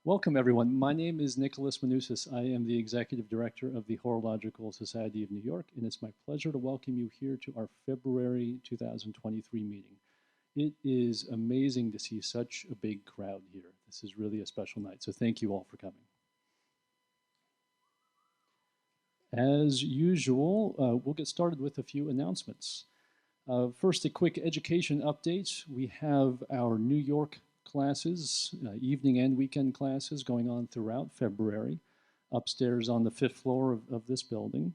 Welcome, everyone. My name is Nicholas Manousis. I am the Executive Director of the Horological Society of New York, and it's my pleasure to welcome you here to our February 2023 meeting. It is amazing to see such a big crowd here. This is really a special night, so thank you all for coming. As usual, we'll get started with a few announcements. First, a quick education update. We have our New York classes, evening and weekend classes going on throughout February, upstairs on the 5th floor of this building.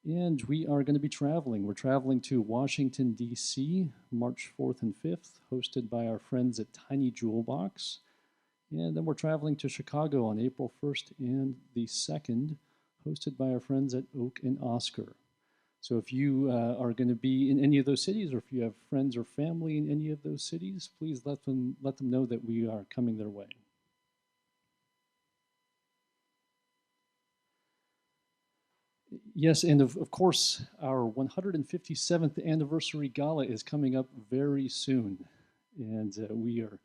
And we are going to be traveling. We're traveling to Washington, D.C., March 4th and 5th, hosted by our friends at Tiny Jewel Box. And then we're traveling to Chicago on April 1st and the 2nd, hosted by our friends at Oak and Oscar. So if you are going to be in any of those cities, or if you have friends or family in any of those cities, please let them know that we are coming their way. Yes, and of course, our 157th anniversary gala is coming up very soon. And we are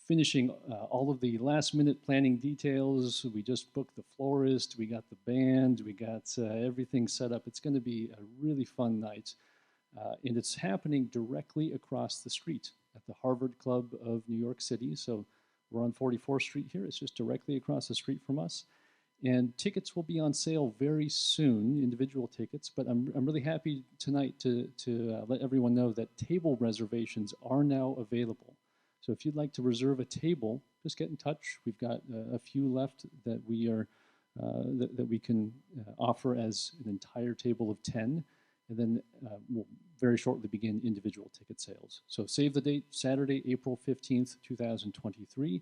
finishing all of the last minute planning details. We just booked the florist, we got the band, we got everything set up. It's going to be a really fun night. And it's happening directly across the street at the Harvard Club of New York City. So we're on 44th Street here. It's just directly across the street from us. And tickets will be on sale very soon, individual tickets. But I'm really happy tonight to let everyone know that table reservations are now available. So if you'd like to reserve a table, just get in touch. We've got a few left that we are that we can offer as an entire table of 10, and then we'll very shortly begin individual ticket sales. So save the date, Saturday, April 15th, 2023.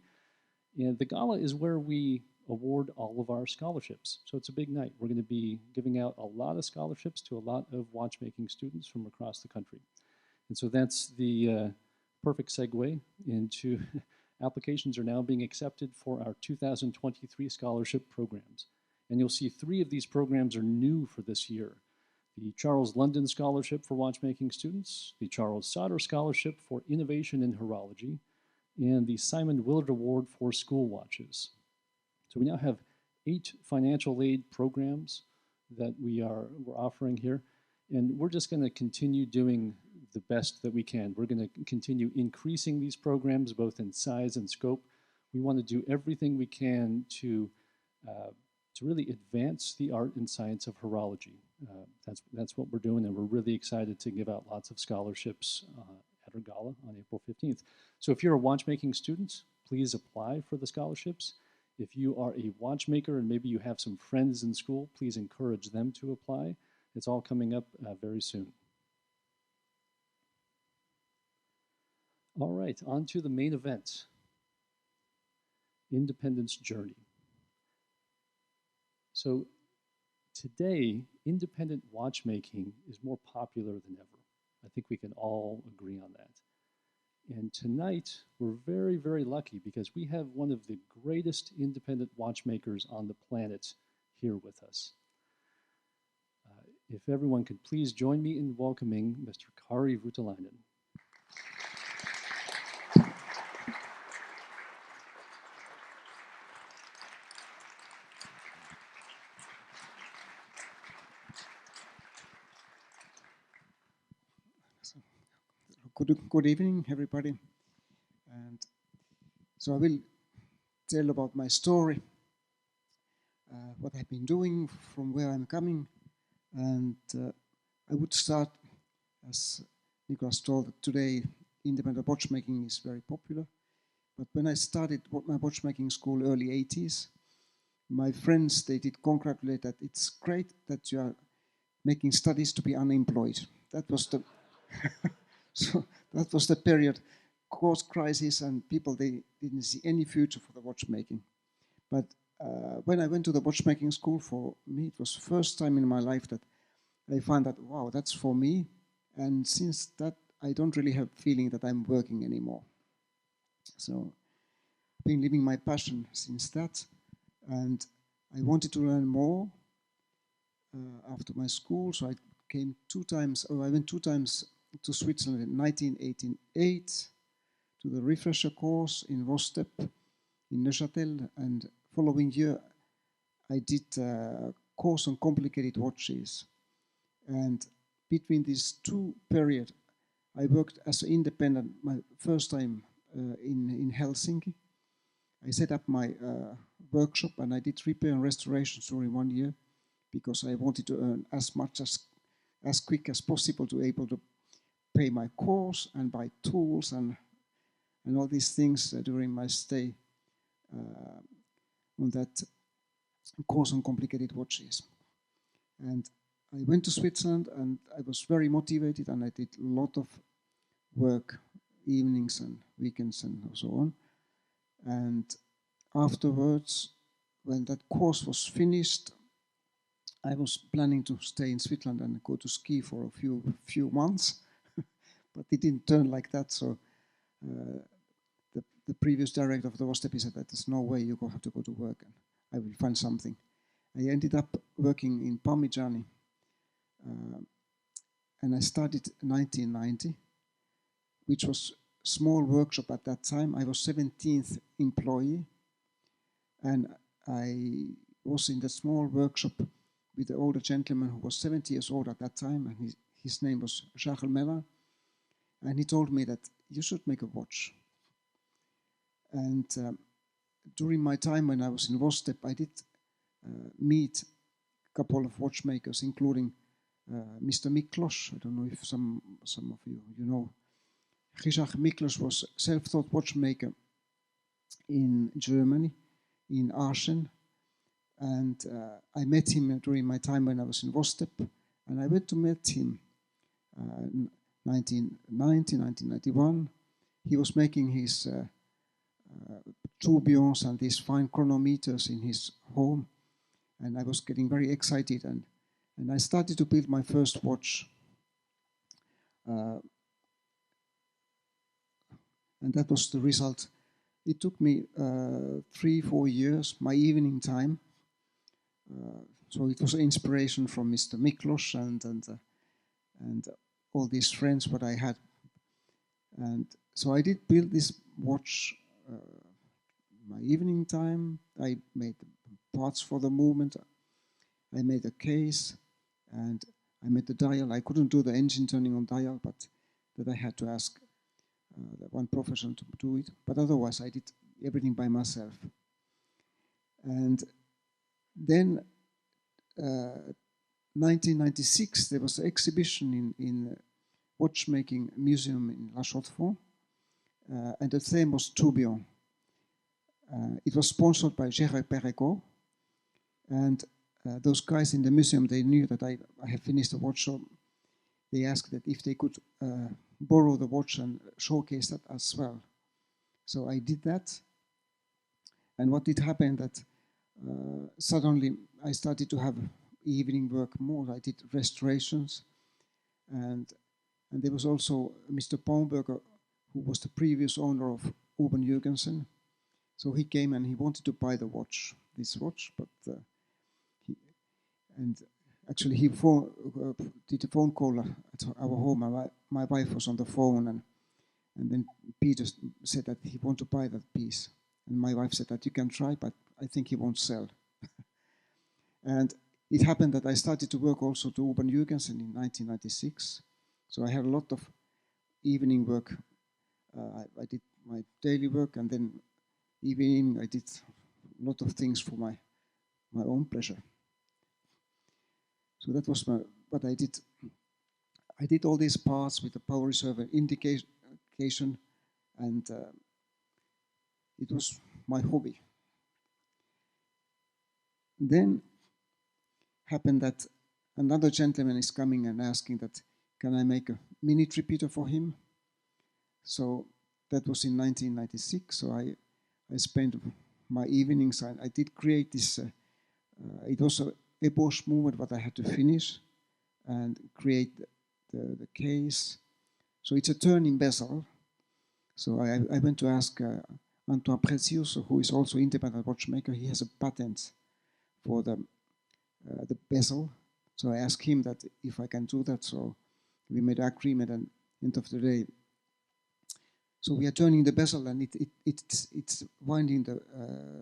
And the gala is where we award all of our scholarships. So it's a big night. We're going to be giving out a lot of scholarships to a lot of watchmaking students from across the country. And so that's the perfect segue into applications are now being accepted for our 2023 scholarship programs. And you'll see 3 of these programs are new for this year. The Charles London Scholarship for Watchmaking Students, the Charles Sauter Scholarship for Innovation in Horology, and the Simon Willard Award for School Watches. So we now have 8 financial aid programs that we're offering here. And we're just going to continue doing the best that we can. We're going to continue increasing these programs, both in size and scope. We want to do everything we can to really advance the art and science of horology. That's what we're doing, and we're really excited to give out lots of scholarships at our gala on April 15th. So if you're a watchmaking student, please apply for the scholarships. If you are a watchmaker and maybe you have some friends in school, please encourage them to apply. It's all coming up very soon. All right, on to the main event, Independence Journey. So today, independent watchmaking is more popular than ever. I think we can all agree on that. And tonight, we're very, very lucky because we have one of the greatest independent watchmakers on the planet here with us. If everyone could please join me in welcoming Mr. Kari Voutilainen. Good evening, everybody. And so I will tell about my story, what I've been doing, from where I'm coming. And I would start, as Nicholas told, that today independent watchmaking is very popular. But when I started my watchmaking school early 80s, my friends, they did congratulate that it's great that you are making studies to be unemployed. That was the so that was the period, cost crisis, and people, they didn't see any future for the watchmaking. But when I went to the watchmaking school, for me, it was the first time in my life that I found that, wow, that's for me. And since that, I don't really have a feeling that I'm working anymore. So I've been living my passion since that. And I wanted to learn more after my school. So I went 2 times to Switzerland in 1988 to the refresher course in Vostep. in Neuchâtel, and following year I did a course on complicated watches. And between these two periods, I worked as an independent my first time in Helsinki. I set up my workshop and I did repair and restoration during 1 year because I wanted to earn as much as quick as possible to able to pay my course and buy tools and all these things during my stay on that course on complicated watches. And I went to Switzerland and I was very motivated and I did a lot of work, evenings and weekends and so on. And afterwards, when that course was finished, I was planning to stay in Switzerland and go to ski for a few months, but it didn't turn like that. So the previous director of the Vostepi said that there's no way you have to go to work and I will find something. I ended up working in Parmigiani and I started in 1990, which was a small workshop at that time. I was 17th employee and I was in the small workshop with the older gentleman who was 70 years old at that time, and his name was Jacques Mellin, and he told me that you should make a watch. And during my time when I was in Vostep, I did meet a couple of watchmakers, including Mr. Miklos. I don't know if some of you know. Richard Miklos was a self-taught watchmaker in Germany, in Aachen. And I met him during my time when I was in Vostep. And I went to meet him in 1990, 1991. He was making his tourbillons and these fine chronometers in his home. And I was getting very excited. And I started to build my first watch. And that was the result. It took me 3-4 years, my evening time. So it was an inspiration from Mr. Miklos and all these friends what I had. And so I did build this watch my evening time. I made parts for the movement. I made a case and I made the dial. I couldn't do the engine turning on dial, but that I had to ask one professional to do it. But otherwise I did everything by myself. And then 1996 there was an exhibition in watchmaking museum in La Chaux-de-Fonds, and the theme was tourbillon. It was sponsored by Gérard Perregaux, and those guys in the museum, they knew that I had finished the watch, so they asked that if they could borrow the watch and showcase that as well. So I did that, and what did happen that suddenly I started to have evening work more. I did restorations, and there was also Mr. Baumberger, who was the previous owner of Urban Jürgensen. So he came and he wanted to buy the watch, this watch, but actually he did a phone call at our home. My wife was on the phone, and then Peter said that he wanted to buy that piece. And my wife said that you can try, but I think he won't sell. And it happened that I started to work also to Urban Jürgensen in 1996. So I had a lot of evening work. I did my daily work, and then evening I did a lot of things for my own pleasure. So that was what I did. I did all these parts with the power reserve and indication, and it was my hobby. Then happened that another gentleman is coming and asking that, can I make a minute repeater for him? So that was in 1996. So I spent my evenings, I did create this, it was a Ebosch movement what I had to finish and create the case. So it's a turning bezel. So I went to ask Antoine Precious, who is also independent watchmaker. He has a patent for the bezel. So I asked him that if I can do that. So we made an agreement, and end of the day. So we are turning the bezel, and it's winding the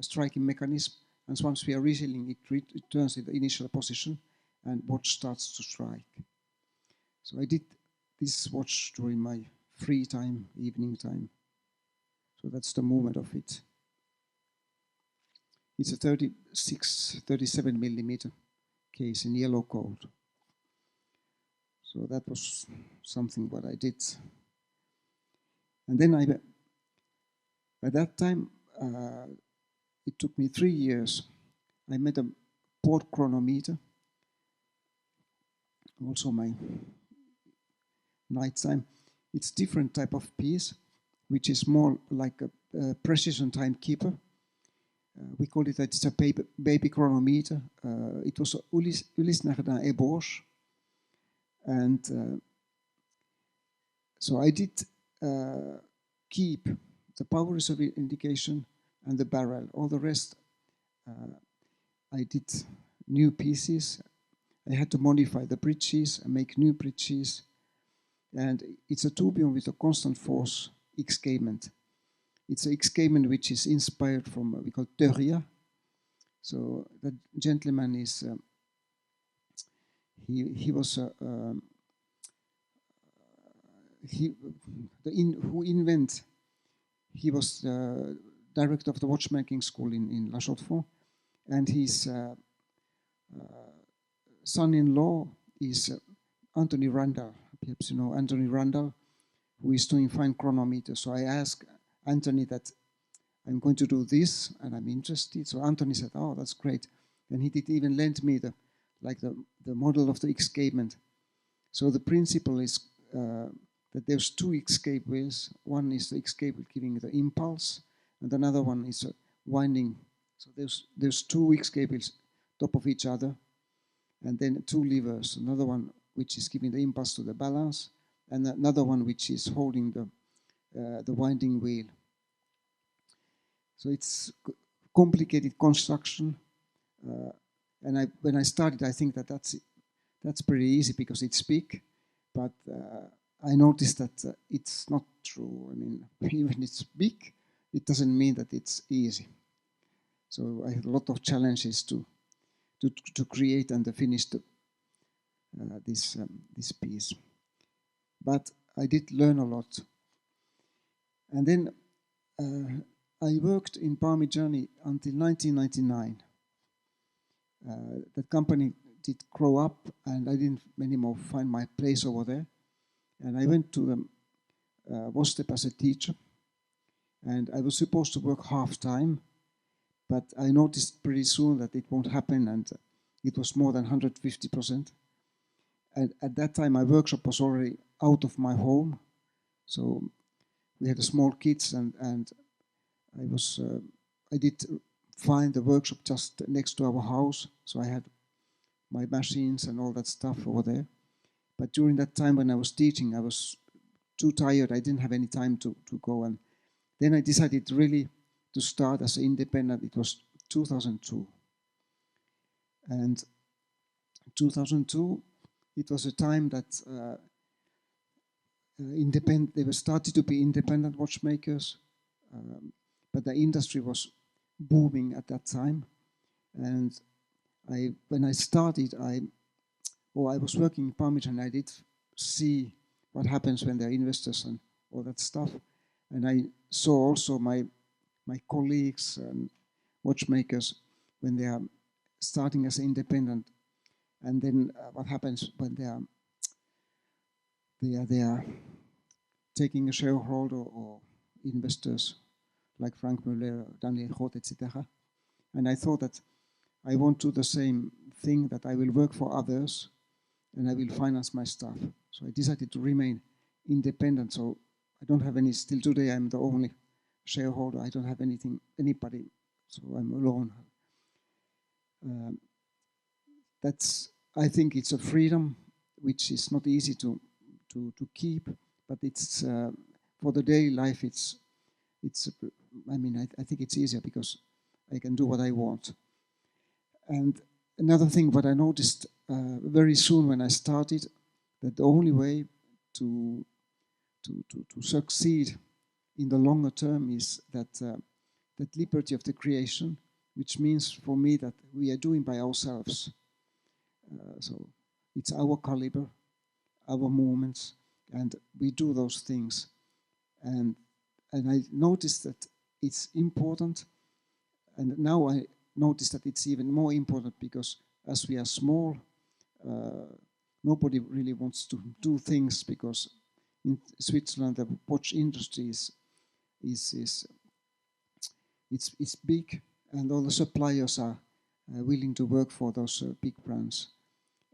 striking mechanism. And once we are resealing, it turns in the initial position, and watch starts to strike. So I did this watch during my free time, evening time. So that's the movement of it. It's a 37 millimeter case in yellow gold. So that was something what I did. And then at that time, it took me 3 years. I made a port chronometer, also my night time. It's different type of piece, which is more like a precision timekeeper. We call it that it's a baby chronometer. It was Ulysse Nardin ébauche. And so I did keep the power reserve indication and the barrel. All the rest, I did new pieces. I had to modify the bridges and make new bridges. And it's a tourbillon with a constant force escapement. It's an escapement which is inspired from what we call Teoria. So that gentleman is, he was who invented, he was the director of the watchmaking school in La Chaux-de-Fonds, and his son-in-law is Anthony Randall. Perhaps you know Anthony Randall, who is doing fine chronometers. So I asked Anthony that I'm going to do this, and I'm interested. So Anthony said, "Oh, that's great." And he did even lend me the model of the escapement. So the principle is that there's two escape wheels. One is the escape wheel giving the impulse, and another one is winding. So there's two escape wheels top of each other, and then two levers. Another one which is giving the impulse to the balance, and another one which is holding the winding wheel. So it's complicated construction, and when I started, I think that's pretty easy because it's big, but I noticed that it's not true. I mean, even it's big, it doesn't mean that it's easy. So I had a lot of challenges to create and to finish this piece. But I did learn a lot. And then I worked in Parmigiani until 1999. The company did grow up, and I didn't anymore find my place over there. And I went to Vostep as a teacher, and I was supposed to work half-time, but I noticed pretty soon that it won't happen, and it was more than 150%. And at that time, my workshop was already out of my home, so we had small kids, and I did find the workshop just next to our house, so I had my machines and all that stuff over there. But during that time when I was teaching, I was too tired. I didn't have any time to go. And then I decided really to start as an independent. It was 2002. And 2002, it was a time that they were started to be independent watchmakers, but the industry was booming at that time. And when I started, I was working in Parmigiani, and I did see what happens when there are investors and all that stuff. And I saw also my colleagues and watchmakers when they are starting as independent, and then what happens when they are taking a shareholder or investors like Frank Muller, Daniel Roth, etc. And I thought that I want to do the same thing, that I will work for others and I will finance my stuff. So I decided to remain independent. So I don't have any, still today I'm the only shareholder. I don't have anybody, so I'm alone. I think it's a freedom which is not easy to keep, but it's for the daily life. I think it's easier because I can do what I want. And another thing, what I noticed very soon when I started, that the only way to succeed in the longer term is that that liberty of the creation, which means for me that we are doing by ourselves. So it's our caliber, our movements, and we do those things. And I noticed that it's important, and now I notice that it's even more important because as we are small, nobody really wants to do things because in Switzerland the watch industry is big, and all the suppliers are willing to work for those big brands,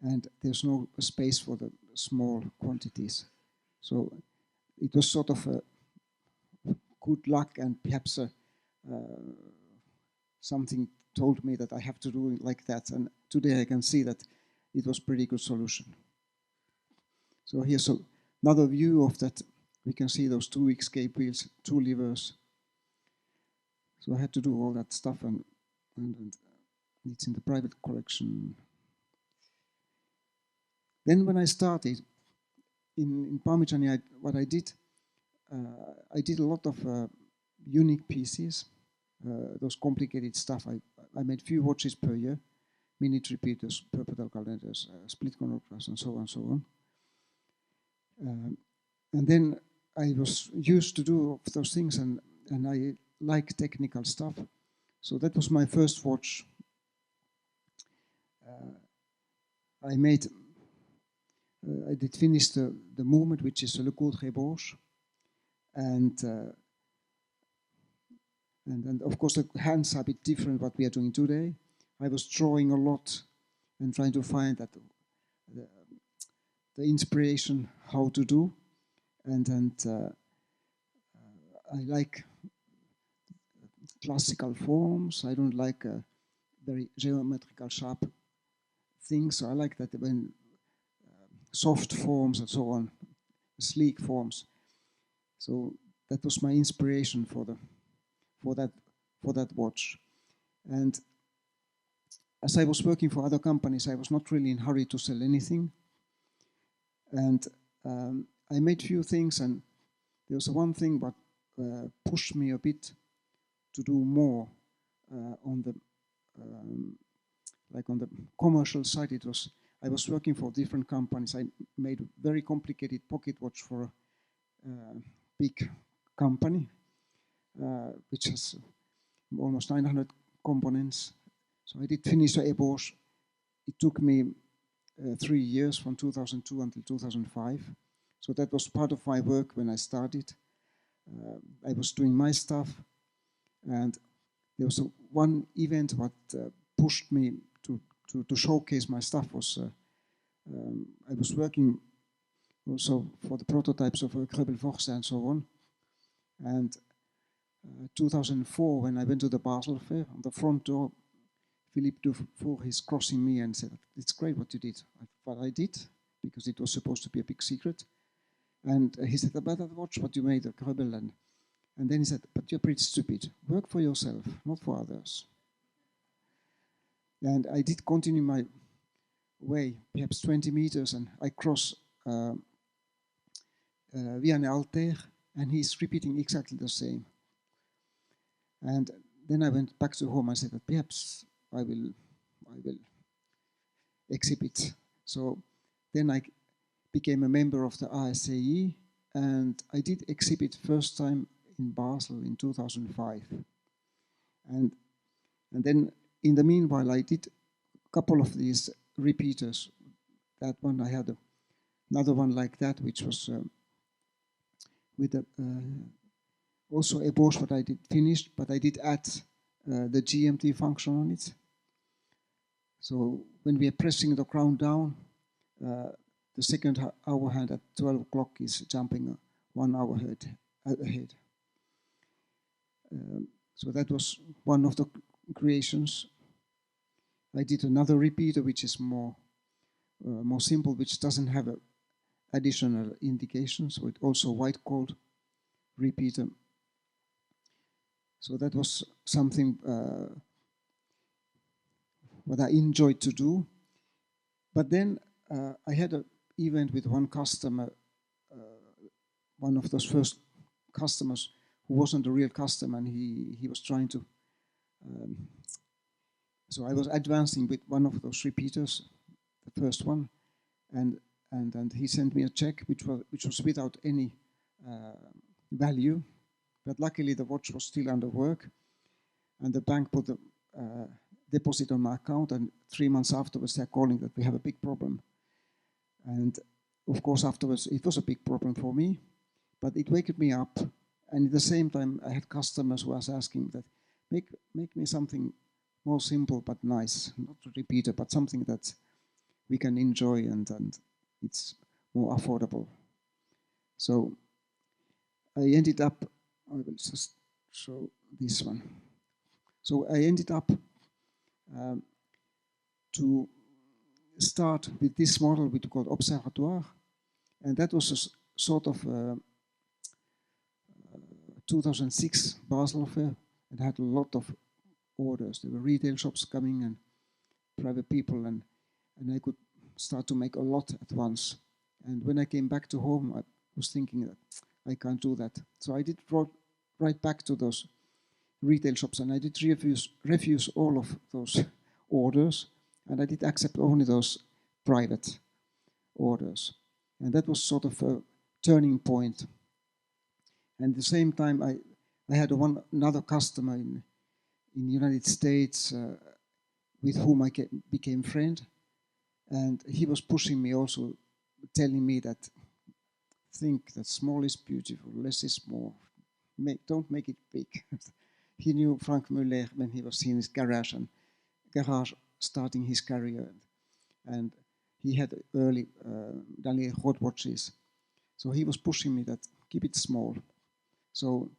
and there's no space for the small quantities. So it was sort of a good luck, and perhaps something told me that I have to do it like that, and today I can see that it was a pretty good solution. So here's another view of that. We can see those 2 escape wheels, 2 levers. So I had to do all that stuff, and it's in the private collection. Then when I started in Parmigiani, what I did a lot of unique pieces, those complicated stuff. I made few watches per year, minute repeaters, perpetual calendars, split chronographs, and so on and so on. And then I was used to do those things, and I like technical stuff. So that was my first watch. I did finish the movement, which is Le Coudray Bauche, and of course the hands are a bit different what we are doing today. I was drawing a lot and trying to find that the inspiration how to do, and I like classical forms. I don't like very geometrical sharp things. So I like that when soft forms and so on, sleek forms. So that was my inspiration for that watch. And as I was working for other companies, I was not really in a hurry to sell anything. And I made few things, and there was one thing that pushed me a bit to do more on the on the commercial side. I was working for different companies. I made a very complicated pocket watch for a big company, which has almost 900 components. So I did finish the Ebauche. It took me 3 years, from 2002 until 2005. So that was part of my work when I started. I was doing my stuff, and there was one event what pushed me to showcase my stuff was I was working also for the prototypes of Krebel Force and so on. And 2004, when I went to the Basel Fair, on the front door, Philippe Dufour is crossing me and said, "It's great what you did." What I did, because it was supposed to be a big secret. And he said, "About that watch, what you made, a Krebel." And then he said, "But you're pretty stupid. Work for yourself, not for others." And I did continue my way, perhaps 20 meters, and I cross Vianney Altair, and he's repeating exactly the same. And then I went back to home and said that perhaps I will exhibit. So then I became a member of the ASAE, and I did exhibit first time in Basel in 2005. And then in the meanwhile, I did a couple of these repeaters. That one, I had another one like that, which was with also a Bosch, what I did finished, but I did add the GMT function on it. So when we are pressing the crown down, the second hour hand at 12 o'clock is jumping 1 hour ahead. So that was one of the creations. I did another repeater, which is more simple, which doesn't have a additional indication. So it also white gold repeater. So that was something what I enjoyed to do. But then I had an event with one customer, one of those first customers who wasn't a real customer, and he was trying to. So I was advancing with one of those repeaters, the first one, and he sent me a check which was without any value, but luckily the watch was still under work, and the bank put a deposit on my account, and 3 months afterwards they're calling that we have a big problem. And of course afterwards it was a big problem for me, but it waked me up, and at the same time I had customers who was asking that make me something more simple but nice, not a repeater, but something that we can enjoy and it's more affordable. So I ended up, I will just show this one. So I ended up to start with this model which we called Observatoire, and that was a sort of 2006 Basel fair, and had a lot of orders. There were retail shops coming and private people, and I could start to make a lot at once. And when I came back to home, I was thinking that I can't do that. So I did write back to those retail shops, and I did refuse all of those orders, and I did accept only those private orders. And that was sort of a turning point. And at the same time, I had another customer in the United States with whom I became friend, and he was pushing me also, telling me that think that small is beautiful, less is more. Don't make it big. He knew Frank Muller when he was in his garage starting his career, and he had early Daniel hot watches. So he was pushing me that keep it small. So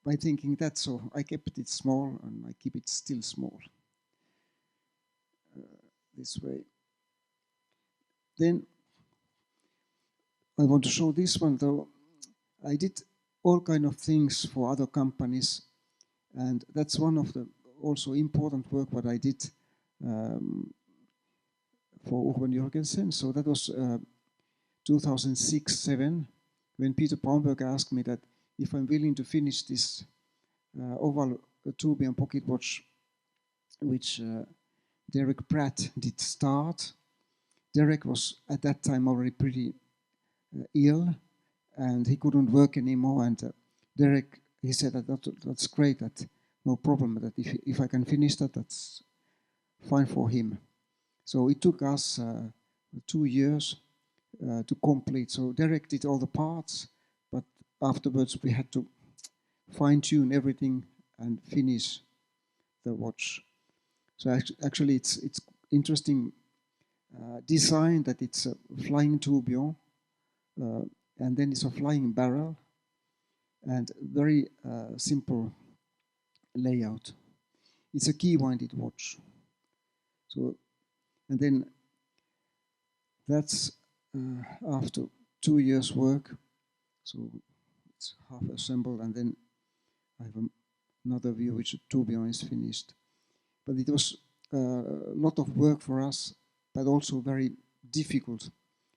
by thinking that, so I kept it small, and I keep it still small. This way. Then I want to show this one, though. I did all kind of things for other companies, and that's one of the also important work what I did for Urban Jorgensen. So that was 2006-07, when Peter Braunberg asked me that if I'm willing to finish this oval tourbillon pocket watch, which Derek Pratt did start. Derek was at that time already pretty ill, and he couldn't work anymore. And Derek, he said that's great, that no problem, that if I can finish that, that's fine for him. So it took us 2 years to complete. So Derek did all the parts, but afterwards we had to fine-tune everything and finish the watch. So actually it's interesting design that it's a flying tourbillon, and then it's a flying barrel, and very simple layout. It's a key-winded watch. So, and then that's after 2 years work. So it's half assembled, and then I have another view which the tourbillon is finished. But it was a lot of work for us, but also very difficult.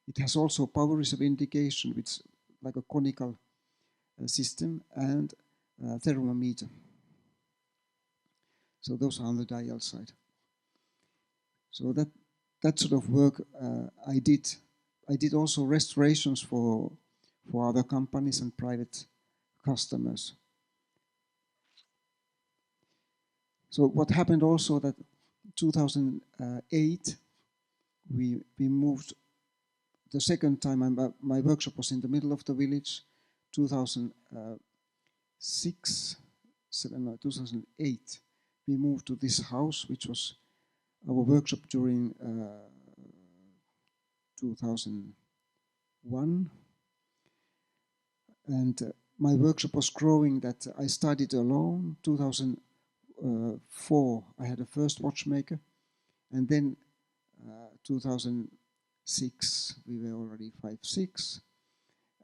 It has also power reserve indication, which is like a conical system, and thermometer. So those are on the dial side. So that sort of work I did. I did also restorations for other companies and private customers. So what happened also that 2008 we moved. The second time my workshop was in the middle of the village. 2008 we moved to this house, which was our workshop during 2001, and my workshop was growing. That I started alone. 2004 I had a first watchmaker, and then 2006 we were already 5-6,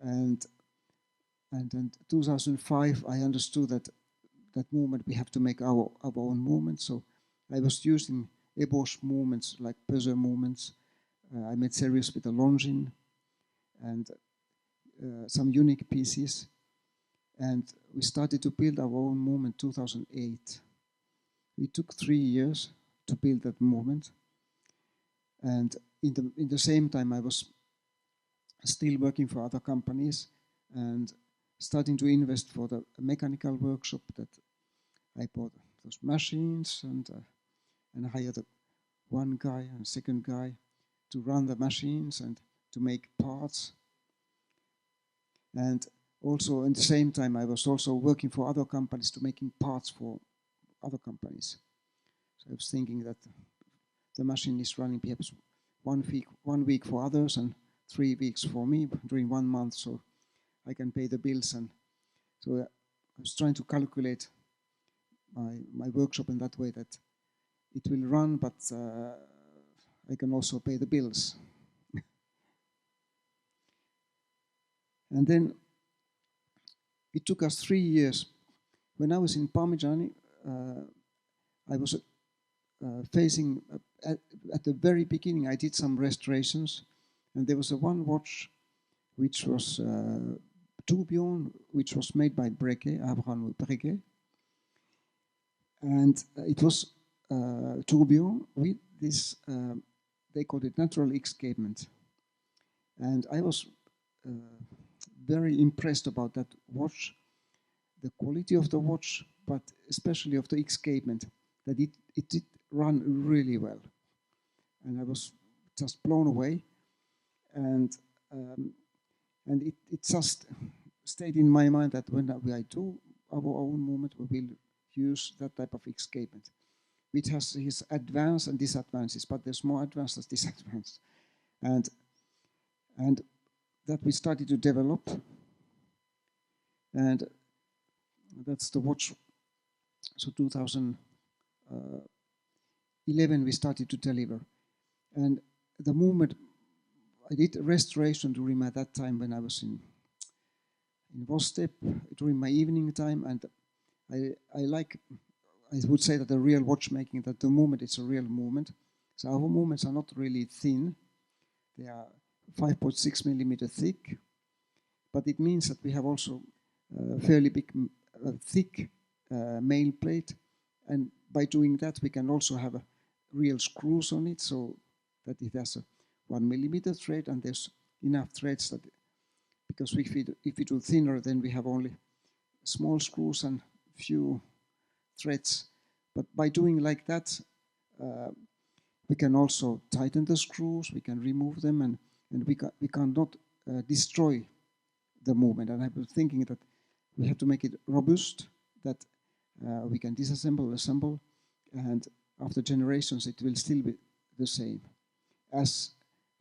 and then 2005 I understood that movement we have to make our own movement. So I was using Ebosch movements like Peser movements. I made series with a Longines and some unique pieces. And we started to build our own movement 2008. It took 3 years to build that movement. And in the same time, I was still working for other companies and starting to invest for the mechanical workshop that I bought those machines and hired one guy and second guy to run the machines and to make parts. And also at the same time, I was also working for other companies to making parts for other companies. So I was thinking that the machine is running perhaps 1 week for others and 3 weeks for me during 1 month, so I can pay the bills. And so I was trying to calculate my workshop in that way that it will run, but I can also pay the bills. And then it took us 3 years. When I was in Parmigiani, I was facing, at the very beginning, I did some restorations, and there was one watch which was Tourbillon, which was made by Breguet, Abraham Breguet. And it was Tourbillon with this, they called it natural escapement. And I was very impressed about that watch, the quality of the watch, but especially of the escapement, that it did run really well. And I was just blown away. And it just stayed in my mind that when I do our own movement, we will use that type of escapement, which has its advances and disadvantages, but there's more advances than disadvantages. And that we started to develop. And that's the watch. So 2011 we started to deliver. And the movement, I did restoration during that time when I was in Vostep during my evening time, and I would say that the real watchmaking, that the movement is a real movement. So our movements are not really thin. They are 5.6 millimeter thick, but it means that we have also fairly big, thick mail plate, and by doing that we can also have real screws on it, so that it has a 1 millimeter thread, and there's enough threads that, because if we do thinner, then we have only small screws and few threads. But by doing like that, we can also tighten the screws, we can remove them, and we cannot destroy the movement. And I was thinking that we have to make it robust, that we can disassemble, assemble, and after generations it will still be the same. As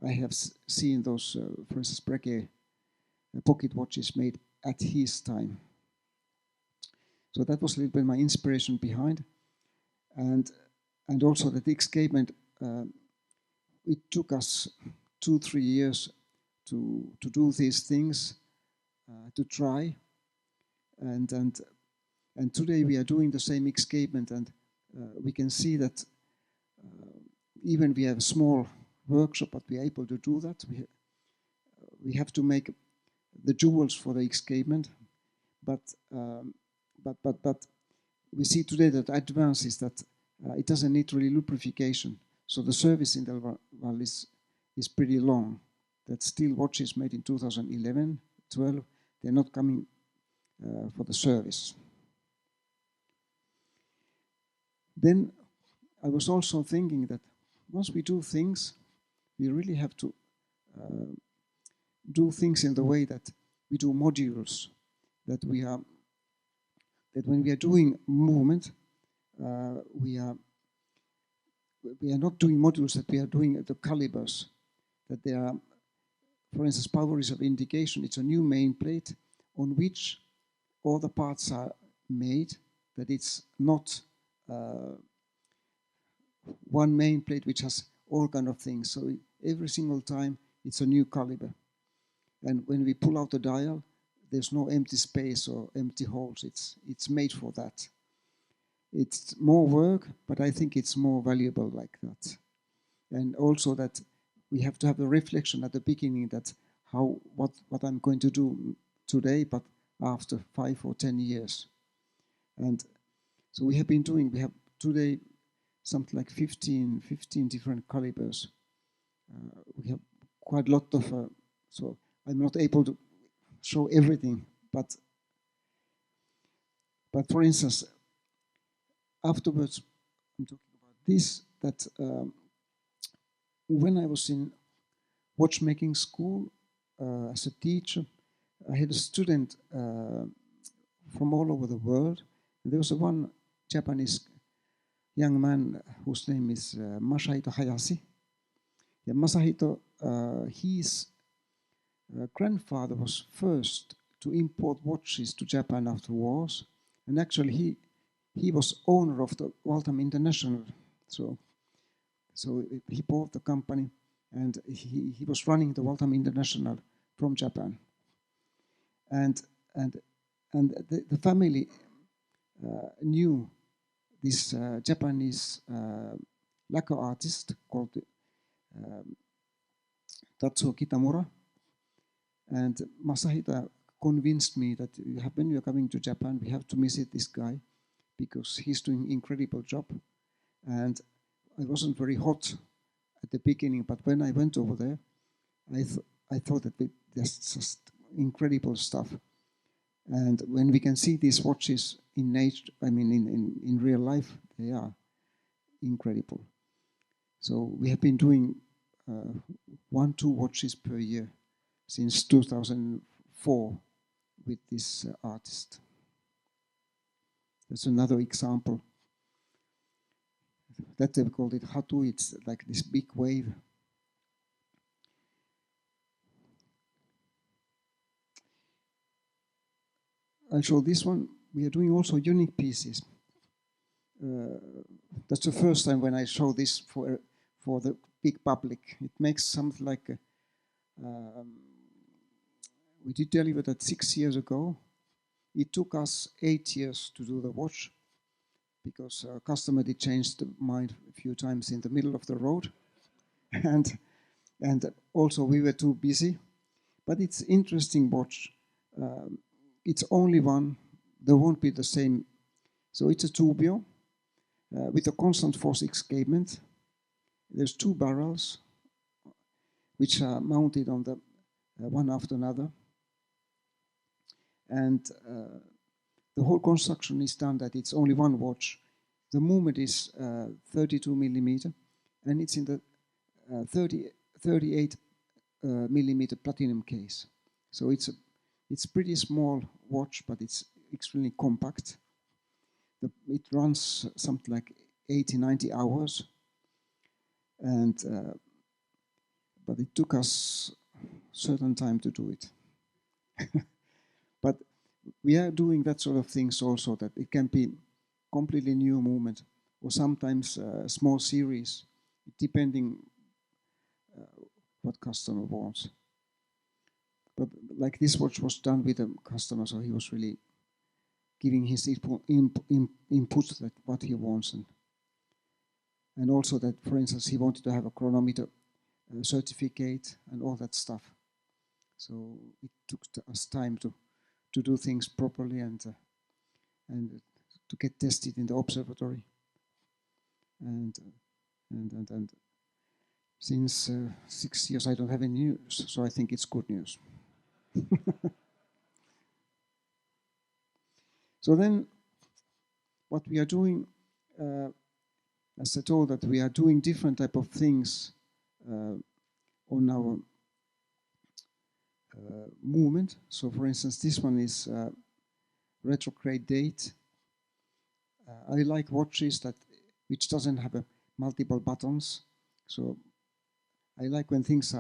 I have seen those, for instance, Breguet pocket watches made at his time. So that was a little bit my inspiration behind. And also that escapement, it took us 2-3 years to do these things, to try. And today we are doing the same escapement, and we can see that even we have a small workshop, but we are able to do that. We have to make the jewels for the escapement, but we see today that advance is that it doesn't need really lubrication. So the service interval is pretty long. That still watches made in 2011, 12, they're not coming for the service. Then I was also thinking that once we do things, we really have to do things in the way that we do modules, that when we are doing movement, we are not doing modules, that we are doing the calibers, that they are, for instance, power reserve indication. It's a new main plate on which all the parts are made, that it's not one main plate which has all kind of things. So every single time it's a new caliber. And when we pull out the dial, there's no empty space or empty holes. It's made for that. It's more work, but I think it's more valuable like that. And also that we have to have the reflection at the beginning that what I'm going to do today, but after 5 or 10 years. And so we have today something like 15 different calibers. We have quite a lot of, so I'm not able to show everything, but for instance, afterwards, I'm talking about this, that when I was in watchmaking school as a teacher, I had a student from all over the world. There was one Japanese young man whose name is Masahito Hayashi. Yeah, Masahito, his grandfather was first to import watches to Japan after wars, and actually he was owner of the Waltham International. So he bought the company, and he was running the Waltham International from Japan. And the family knew this Japanese lacquer artist called Tatsuo Kitamura. And Masahito convinced me that when we are coming to Japan, we have to visit this guy because he's doing an incredible job. And I wasn't very hot at the beginning, but when I went over there, I thought that there's just incredible stuff. And when we can see these watches in nature, I mean in real life, they are incredible. So we have been doing 1-2 watches per year since 2004 with this artist. That's another example. That they called it hatu. It's like this big wave. I'll show this one. We are doing also unique pieces. That's the first time when I show this for the big public. It makes something like we did deliver that 6 years ago. It took us 8 years to do the watch because our customer did change the mind a few times in the middle of the road, and also we were too busy. But it's interesting watch. It's only one. There won't be the same. So it's a Tubio with a constant force escapement. There's 2 barrels which are mounted on the one after another. And the whole construction is done that it's only one watch. The movement is 32 millimeter, and it's in the 38 millimeter platinum case. So it's pretty small watch, but it's extremely compact. It runs something like 80-90 hours, and but it took us certain time to do it. But we are doing that sort of things also, that it can be completely new movement, or sometimes a small series, depending what customer wants. But like this watch was done with a customer, so he was really giving his input that what he wants, and also that, for instance, he wanted to have a chronometer certificate and all that stuff. So it took us time to do things properly and to get tested in the observatory. And since 6 years I don't have any news, so I think it's good news. So then what we are doing, as I told, that we are doing different type of things on our movement. So for instance, this one is retrograde date. I like watches which doesn't have multiple buttons. So I like when things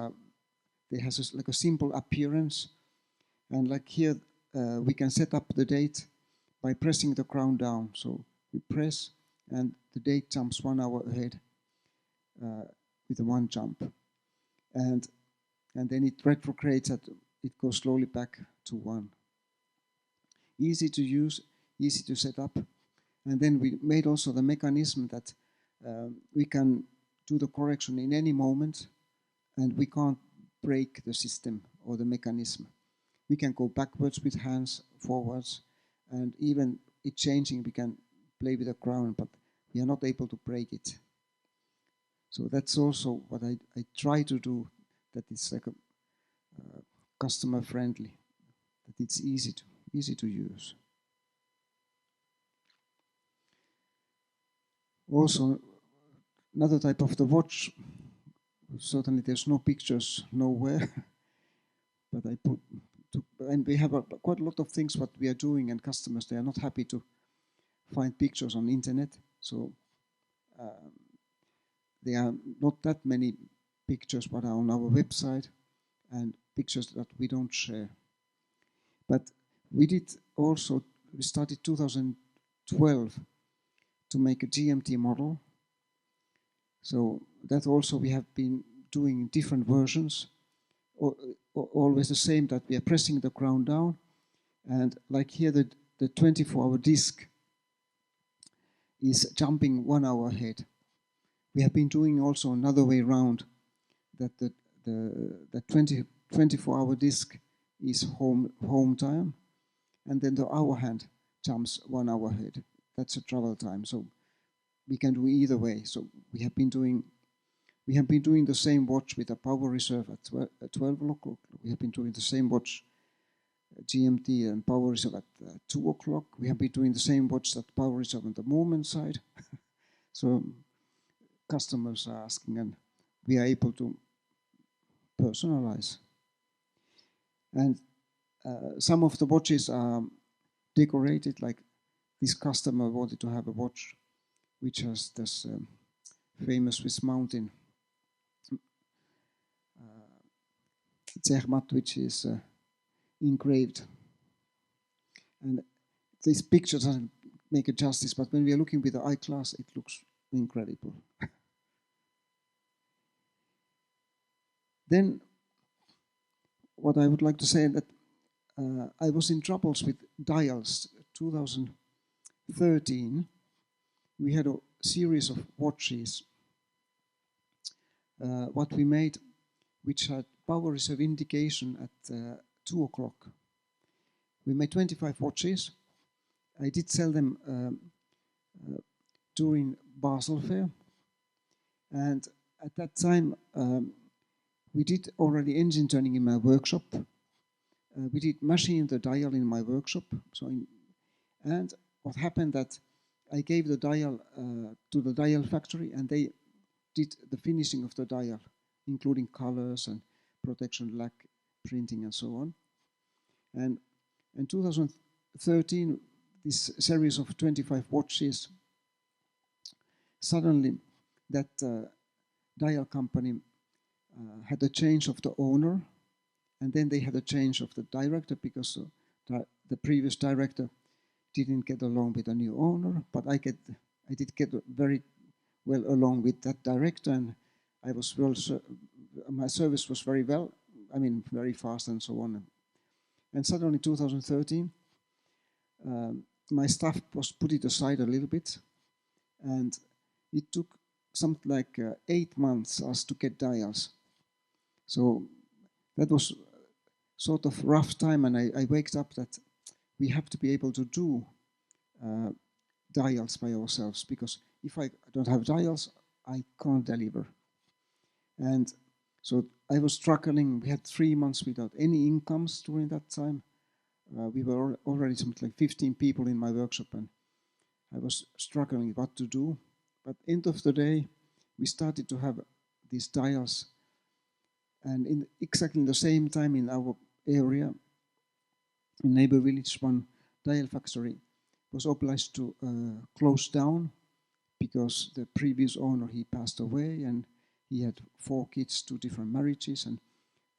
they have like a simple appearance. And like here, we can set up the date by pressing the crown down. So we press, and the date jumps 1 hour ahead with a 1 jump. And then it retrogrades, it goes slowly back to 1. Easy to use, easy to set up. And then we made also the mechanism that we can do the correction in any moment, and we can't break the system or the mechanism. we can go backwards with hands, forwards, and even it changing, we can play with the crown, but we are not able to break it. So that's also what I try to do, that it's like a customer friendly, that it's easy to use. Also, another type of the watch, certainly there's no pictures nowhere, but I put, and we have quite a lot of things what we are doing, and customers, they are not happy to find pictures on internet. So there are not that many pictures what are on our website, and pictures that we don't share. But we started 2012 to make a GMT model. So that also we have been doing different versions, always the same, that we are pressing the crown down, and like here the 24-hour disc is jumping 1 hour ahead. We have been doing also another way around, that the 24-hour disc is home time, and then the hour hand jumps 1 hour ahead. That's a travel time. So we can do either way. So we have been doing the same watch with a power reserve at 12 o'clock. We have been doing the same watch, GMT and power reserve at 2 o'clock. We have been doing the same watch that power reserve on the movement side. So customers are asking, and we are able to personalize. And some of the watches are decorated, like this customer wanted to have a watch which has this famous Swiss mountain, Zermatt, which is engraved. And this picture doesn't make it justice, but when we are looking with the eye glass, it looks incredible. Then, what I would like to say that I was in troubles with dials. 2013, we had a series of watches what we made, which had power reserve indication at 2 o'clock. We made 25 watches. I did sell them during Basel Fair, and at that time we did already engine turning in my workshop. We did machine the dial in my workshop. And what happened that I gave the dial to the dial factory, and they did the finishing of the dial, including colors and protection lac printing and so on. And in 2013, this series of 25 watches, suddenly that dial company had a change of the owner, and then they had a change of the director, because the previous director didn't get along with the new owner, but I did get very well along with that director, and I was my service was very well, very fast and so on. And suddenly 2013, my staff was put it aside a little bit, and it took something like 8 months us to get dials. So that was sort of rough time, and I waked up that we have to be able to do dials by ourselves, because if I don't have dials, I can't deliver. And so I was struggling. We had 3 months without any incomes during that time. We were already something like 15 people in my workshop, and I was struggling what to do. But end of the day, we started to have these dials, and in exactly the same time in our area, in neighbor village, one dial factory was obliged to close down because the previous owner, he passed away, and he had 4 kids, 2 different marriages, and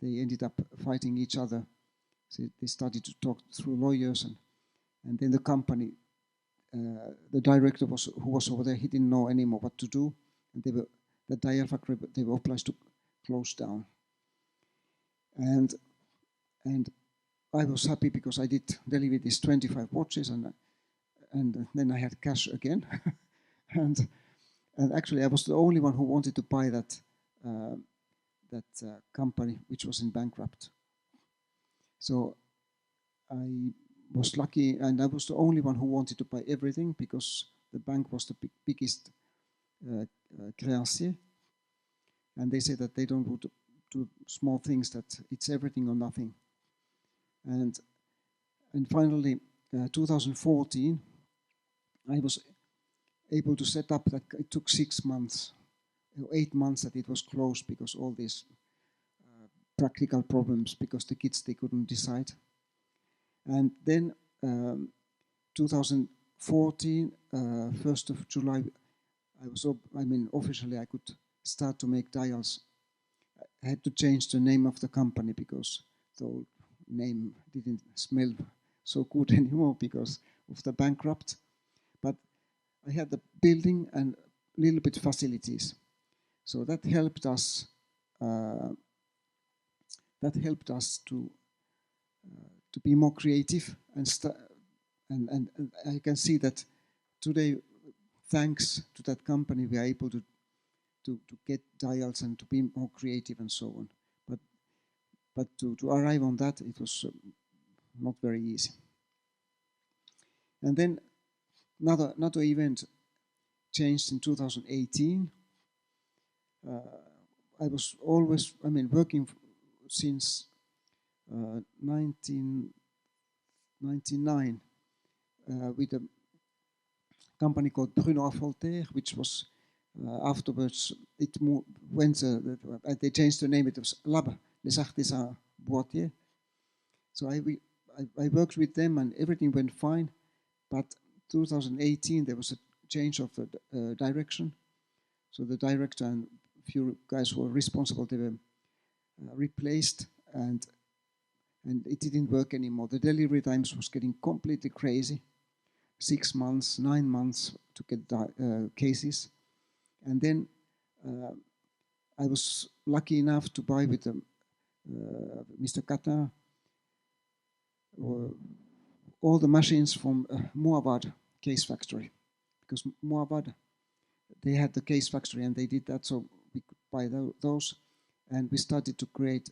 they ended up fighting each other. So they started to talk through lawyers, and then the company, the director who was over there, he didn't know anymore what to do, and the dial factory, they were obliged to close down. And I was happy because I did deliver these 25 watches, and then I had cash again. and actually I was the only one who wanted to buy that company, which was in bankrupt. So I was lucky, and I was the only one who wanted to buy everything because the bank was the biggest créancier, and they said that they don't want to do small things, that it's everything or nothing. And finally, 2014, I was able to set up that. It took 6 months, 8 months that it was closed because all these practical problems, because the kids, they couldn't decide. And then 2014, 1st of July, officially I could start to make dials. I had to change the name of the company because the old name didn't smell so good anymore because of the bankrupt. But I had the building and a little bit facilities. So that helped us. To be more creative, and I can see that today, thanks to that company, we are able to get dials and to be more creative and so on. But to arrive on that, it was not very easy. And then another event changed in 2018. I was always, working since 1999 with a company called Bruno Voltaire, which was afterwards they changed the name. It was Lab Les Artisans Boîtiers. So I worked with them and everything went fine. But 2018 there was a change of the direction. So the director and a few guys who were responsible, they were replaced, and it didn't work anymore. The delivery times was getting completely crazy. 6 months, 9 months to get cases. And then I was lucky enough to buy with Mr. Catin all the machines from Muavad case factory, because Muavad, they had the case factory and they did that, so we could buy those, and we started to create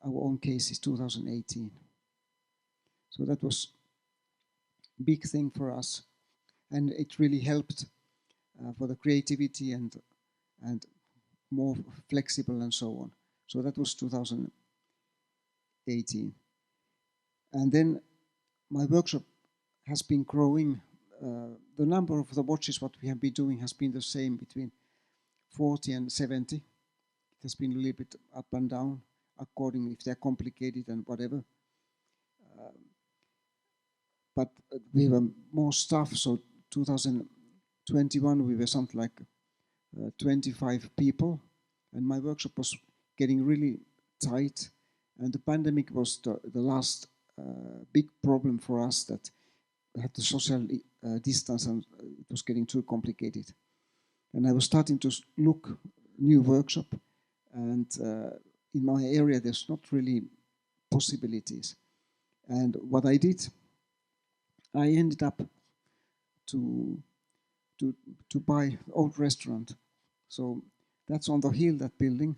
our own cases 2018. So that was a big thing for us, and it really helped for the creativity and more flexible and so on. So that was 2018. And then my workshop has been growing. The number of the watches what we have been doing has been the same, between 40 and 70. It has been a little bit up and down according if they're complicated and whatever. But we have more staff, so 2021 we were something like 25 people, and my workshop was getting really tight, and the pandemic was the last big problem for us, that we had the social distance and it was getting too complicated. And I was starting to look new workshop, and in my area there's not really possibilities. And what I did, I ended up to buy old restaurant. So that's on the hill, that building.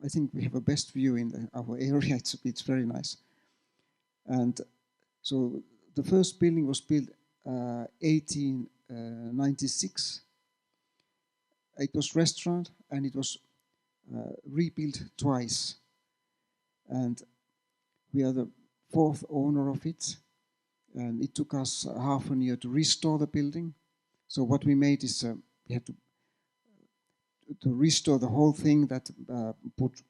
I think we have a best view in our area. It's very nice. And so the first building was built 1896. It was restaurant, and it was rebuilt twice. And we are the 4th owner of it. And it took us half a year to restore the building. So what we made is we had to restore the whole thing, that put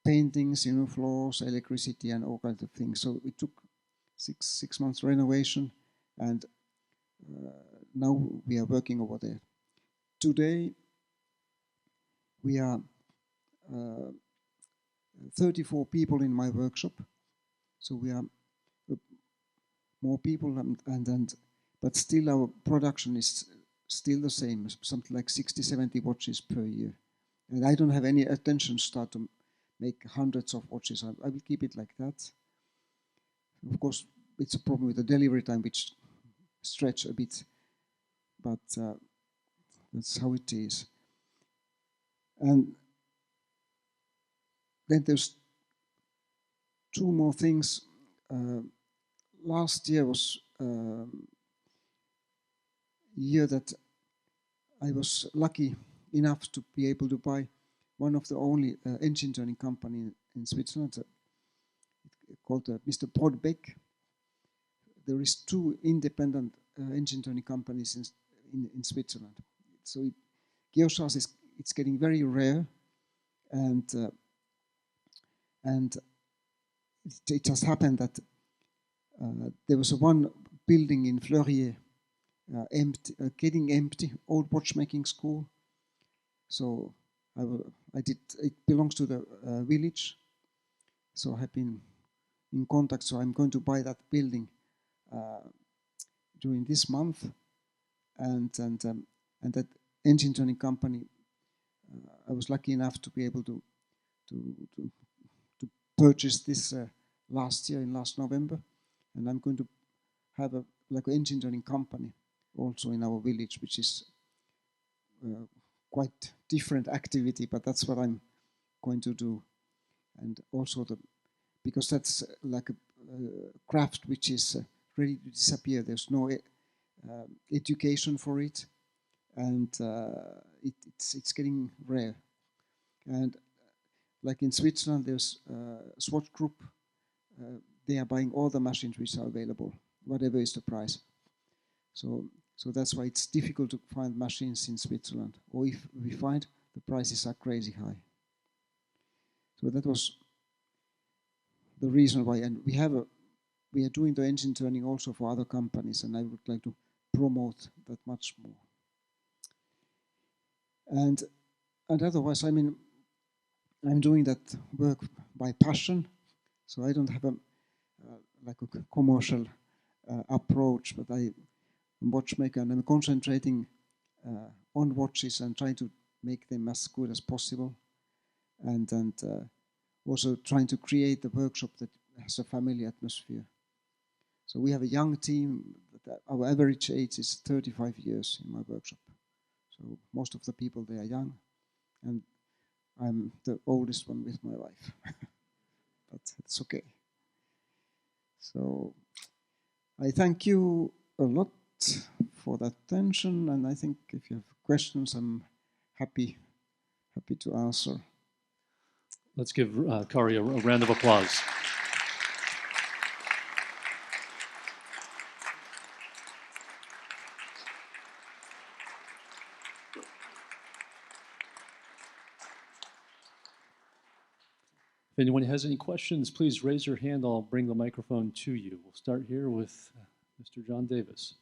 paintings, floors, electricity, and all kinds of things. So it took six months renovation, and now we are working over there. Today we are 34 people in my workshop. So we are more people, but still our production is still the same, something like 60-70 watches per year. And I don't have any attention to start to make hundreds of watches. I will keep it like that. Of course, it's a problem with the delivery time, which stretch a bit, but that's how it is. And then there's two more things. Last year was year that I was lucky enough to be able to buy one of the only engine turning company in Switzerland, called Mr. Brodbeck. There is two independent engine turning companies in Switzerland. So Geochassis it's getting very rare, and it just happened that there was one building in Fleurier getting empty, old watchmaking school. So it belongs to the village. So I have been in contact. So I'm going to buy that building during this month, and that engine turning company. I was lucky enough to be able to purchase this last November, and I'm going to have an engine turning company also in our village, which is quite different activity, but that's what I'm going to do. And also because that's like a craft which is ready to disappear. There's no education for it, and it's getting rare. And like in Switzerland, there's Swatch Group. They are buying all the machines which are available, whatever is the price. So that's why it's difficult to find machines in Switzerland. Or if we find, the prices are crazy high. So that was the reason why. And we are doing the engine turning also for other companies, and I would like to promote that much more. And otherwise, I mean, I'm doing that work by passion, so I don't have a commercial approach, but I'm a watchmaker, and I'm concentrating on watches and trying to make them as good as possible, and also trying to create a workshop that has a family atmosphere. So we have a young team. Our average age is 35 years in my workshop. So most of the people, they are young, and I'm the oldest one with my wife. But it's okay. So I thank you a lot for that attention, and I think if you have questions, I'm happy to answer. Let's give Kari a round of applause. If anyone has any questions, please raise your hand. I'll bring the microphone to you. We'll start here with Mr. John Davis.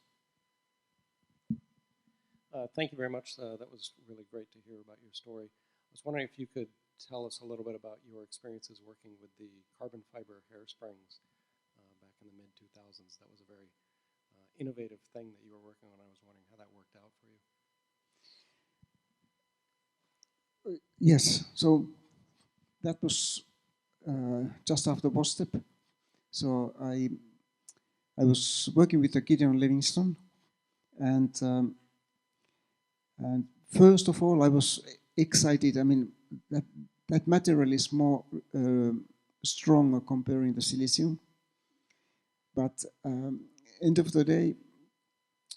Thank you very much. That was really great to hear about your story. I was wondering if you could tell us a little bit about your experiences working with the carbon fiber hairsprings back in the mid-2000s. That was a very innovative thing that you were working on. I was wondering how that worked out for you. Yes, so that was just after WOSTEP. So I was working with Gideon Livingston, and first of all, I was excited. I mean, that material is more stronger comparing the silicium, but end of the day,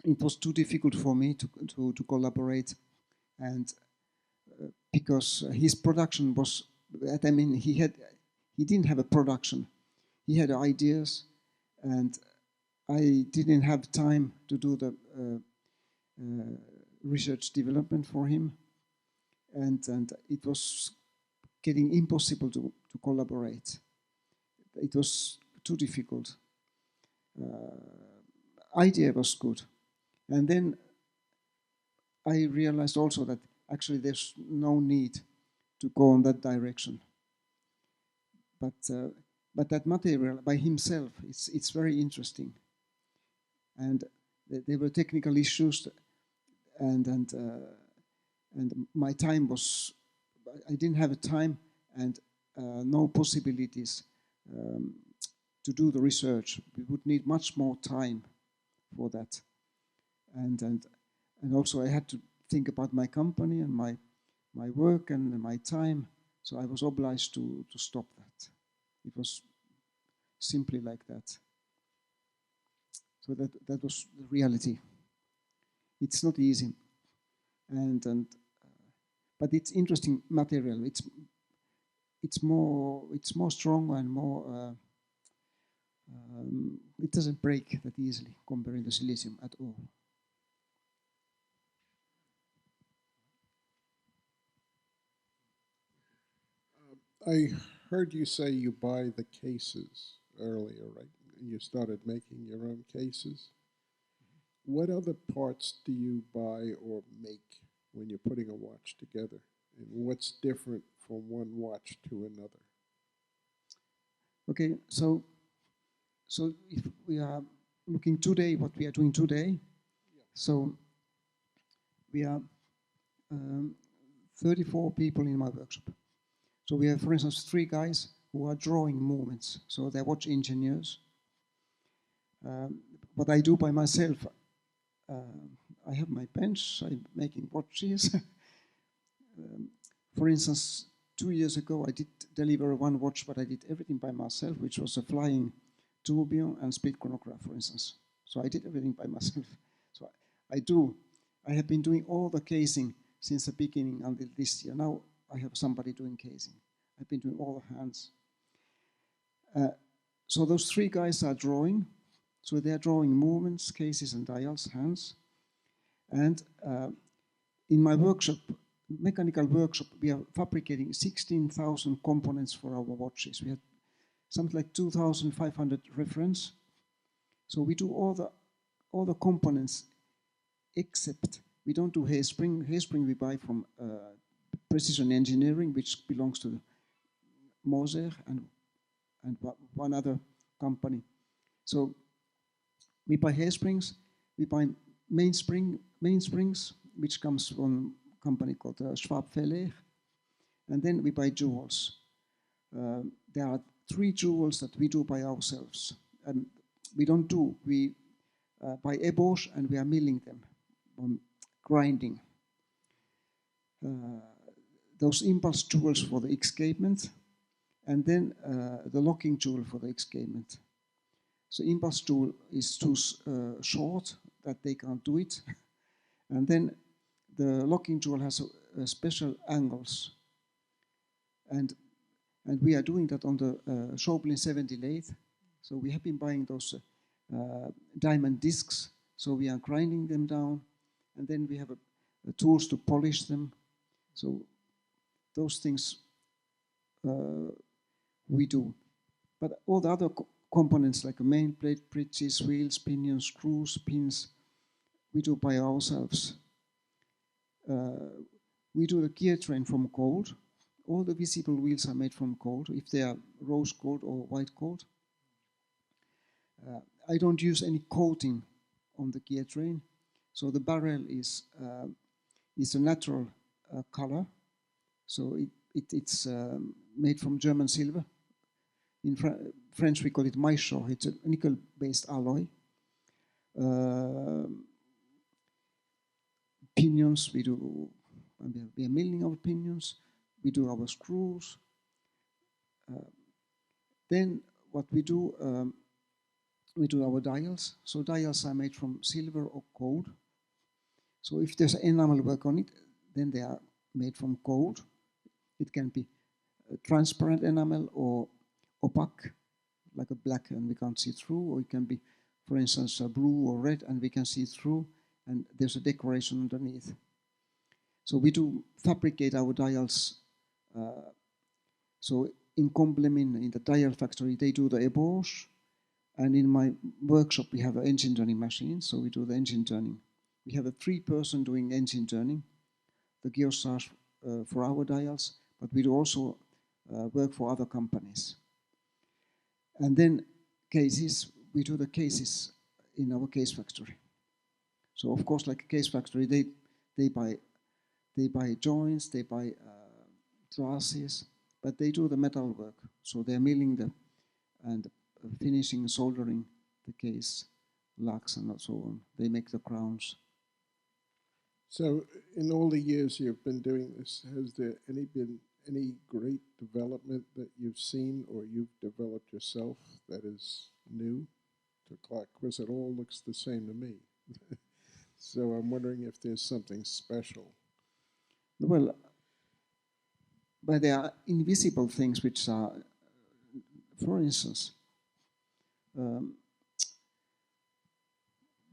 it was too difficult for me to collaborate, and because his production was, I mean, he didn't have a production. He had ideas, and I didn't have time to do the research development for him, and it was getting impossible to collaborate. It was too difficult. Idea was good, and then I realized also that actually there's no need to go in that direction. But that material by himself, it's very interesting. And there were technical issues, and my time was, I didn't have time and no possibilities to do the research. We would need much more time for that, and also I had to think about my company and my work and my time. So I was obliged to stop that. It was simply like that. So that was the reality. It's not easy, but it's interesting material. It's more strong and more. It doesn't break that easily comparing to silicium at all. I heard you say you buy the cases earlier, right? You started making your own cases. What other parts do you buy or make when you're putting a watch together? And what's different from one watch to another? Okay, so if we are looking today, what we are doing today, so we are 34 people in my workshop. So we have, for instance, 3 guys who are drawing movements. So they're watch engineers. What I do by myself, I have my bench, I'm making watches. For instance, 2 years ago, I did deliver one watch, but I did everything by myself, which was a flying tourbillon and split chronograph, for instance. So I did everything by myself. So I have been doing all the casing since the beginning until this year. Now I have somebody doing casing. I've been doing all the hands. So those 3 guys are drawing. So they are drawing movements, cases, and dials, hands. And in my workshop, mechanical workshop, we are fabricating 16,000 components for our watches. We have something like 2,500 reference. So we do all the components, except we don't do hairspring. Hairspring we buy from Precision Engineering, which belongs to Moser and one other company. So we buy hairsprings, we buy mainsprings, which comes from a company called Schwab Feller, and then we buy jewels. There are 3 jewels that we do by ourselves. And we buy ébauche and we are milling them, grinding. Those impulse jewels for the escapement, and then the locking jewel for the escapement. So impulse jewel is too short that they can't do it. And then the locking jewel has special angles. And we are doing that on the Chaublin 70 lathe. So we have been buying those diamond discs. So we are grinding them down. And then we have tools to polish them. So those things we do. But all the other components like a main plate, bridges, wheels, pinions, screws, pins, we do by ourselves. We do the gear train from gold. All the visible wheels are made from gold, if they are rose gold or white gold. I don't use any coating on the gear train. So the barrel is a natural color. So it's made from German silver. In French, we call it maillechort. It's a nickel-based alloy. Pinions, we are milling our pinions. We do our screws. Then what we do our dials. So dials are made from silver or gold. So if there's enamel work on it, then they are made from gold. It can be transparent enamel or opaque, like a black and we can't see through, or it can be, for instance, blue or red and we can see through, and there's a decoration underneath. So we do fabricate our dials. So in Complemin, in the dial factory, they do the ébauche, and in my workshop we have an engine turning machine, so we do the engine turning. We have a 3-person doing engine turning, the geosage for our dials, but we do also work for other companies. And then cases, we do the cases in our case factory. So of course, like a case factory, they buy joints, they buy trusses, but they do the metal work. So they're milling and finishing, soldering the case, locks and so on. They make the crowns. So in all the years you've been doing this, has there been any great development that you've seen or you've developed yourself that is new to clock? Because it all looks the same to me. So I'm wondering if there's something special. Well, but there are invisible things which are, for instance,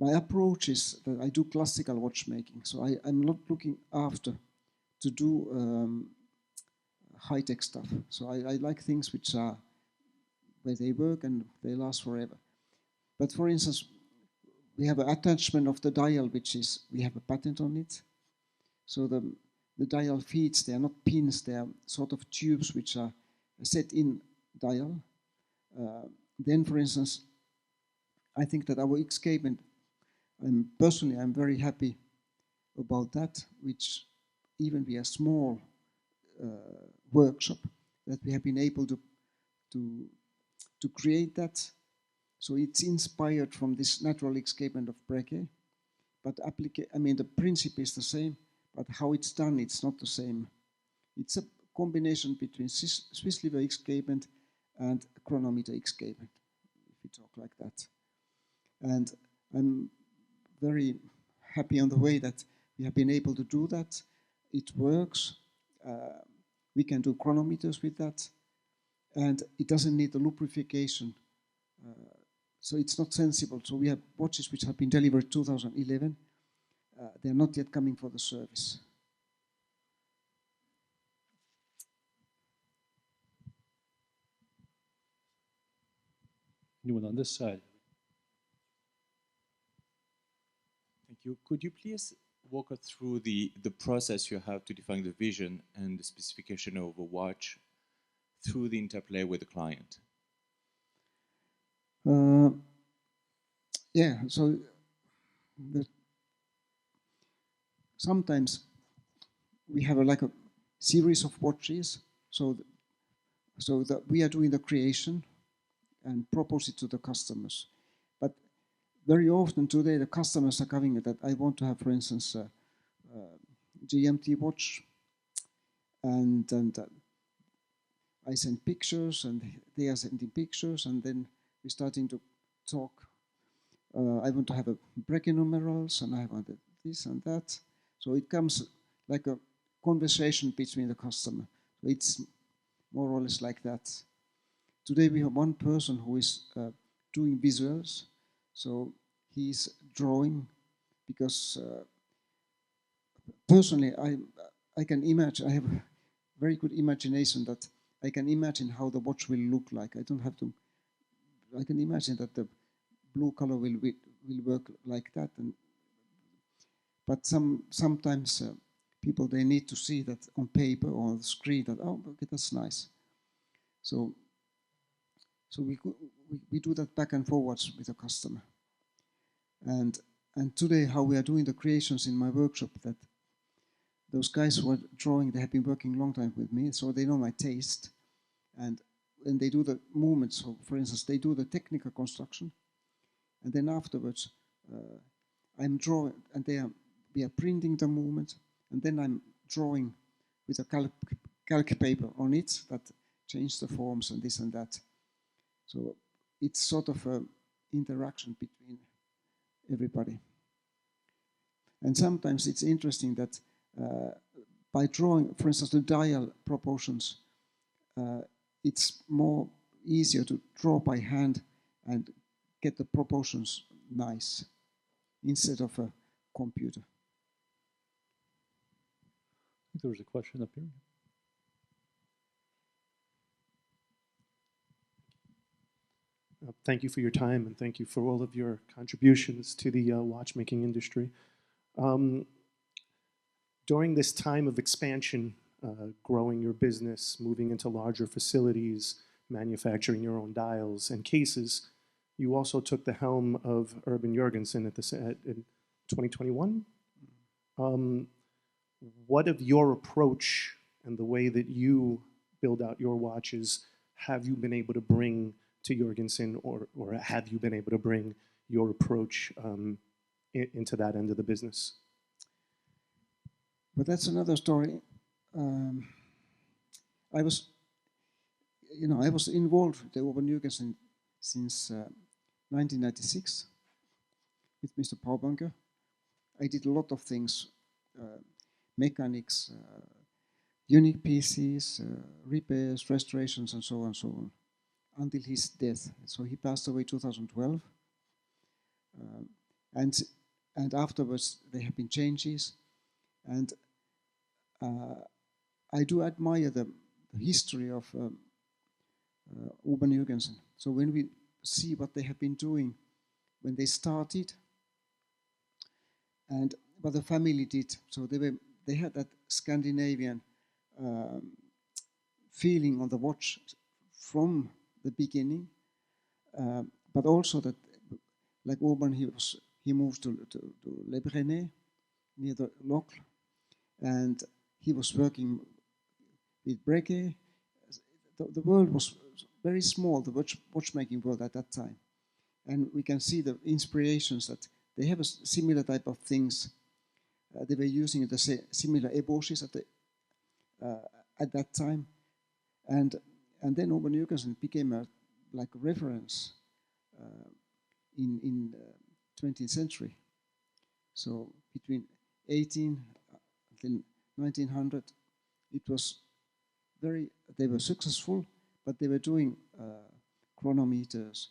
my approach is that I do classical watchmaking. So I'm not looking after to do high-tech stuff. So I like things which are where they work and they last forever. But for instance, we have an attachment of the dial, which is, we have a patent on it. So the dial feeds, they are not pins, they are sort of tubes which are set in dial. Then, for instance, I think that our escapement, personally, I'm very happy about that, which even we are small workshop, that we have been able to create that. So it's inspired from this natural escapement of Breguet, but the principle is the same, but how it's done, it's not the same. It's a combination between Swiss lever escapement and chronometer escapement, if you talk like that. And I'm very happy on the way that we have been able to do that. It works. We can do chronometers with that, and it doesn't need the lubrication. So it's not sensible. So we have watches which have been delivered 2011. They're not yet coming for the service. Anyone on this side? Thank you. Could you please walk us through the process you have to define the vision and the specification of a watch through the interplay with the client? Yeah, so sometimes we have like a series of watches, so that we are doing the creation and propose it to the customers. But very often today the customers are coming that I want to have, for instance, a GMT watch, and I send pictures and they are sending pictures, and then we're starting to talk. I want to have a Breguet numerals, and I want this and that. So it comes like a conversation between the customer. So it's more or less like that. Today we have one person who is doing visuals. So he's drawing because personally I can imagine, I have a very good imagination that I can imagine how the watch will look like. I don't have to, I can imagine that the blue color will work like that. But sometimes people, they need to see that on paper or on the screen that, oh, okay, that's nice. So we do that back and forwards with the customer. And today, how we are doing the creations in my workshop, that those guys who are drawing, they have been working a long time with me, so they know my taste. And they do the movements. So for instance, they do the technical construction, and then afterwards, I'm drawing, and we are printing the movement, and then I'm drawing with a calc paper on it that change the forms and this and that. So it's sort of an interaction between everybody. And sometimes it's interesting that by drawing, for instance, the dial proportions, it's more easier to draw by hand and get the proportions nice instead of a computer. I think there was a question up here. Thank you for your time, and thank you for all of your contributions to the watchmaking industry. During this time of expansion, growing your business, moving into larger facilities, manufacturing your own dials and cases, you also took the helm of Urban Jorgensen in 2021. What of your approach and the way that you build out your watches have you been able to bring to Jorgensen, or have you been able to bring your approach into that end of the business? But that's another story. I was, I was involved with the Urban Jürgensen since 1996 with Mr. Paubanker. I did a lot of things, mechanics, unique pieces, repairs, restorations, and so on and so on, until his death. So he passed away 2012. And afterwards, there have been changes. And I do admire the history of Urban Jürgensen. So when we see what they have been doing when they started and what the family did, so they had that Scandinavian feeling on the watch from the beginning, but also that, like Urban, he moved to Le Brennet near the Locle, and he was working with Breguet. The world was very small, the watchmaking world at that time. And we can see the inspirations that they have a similar type of things. They were using the similar ébauches at that time. And then Urban Jürgensen became like a reference in 20th century. So between 18 until 1900, it was they were successful, but they were doing chronometers,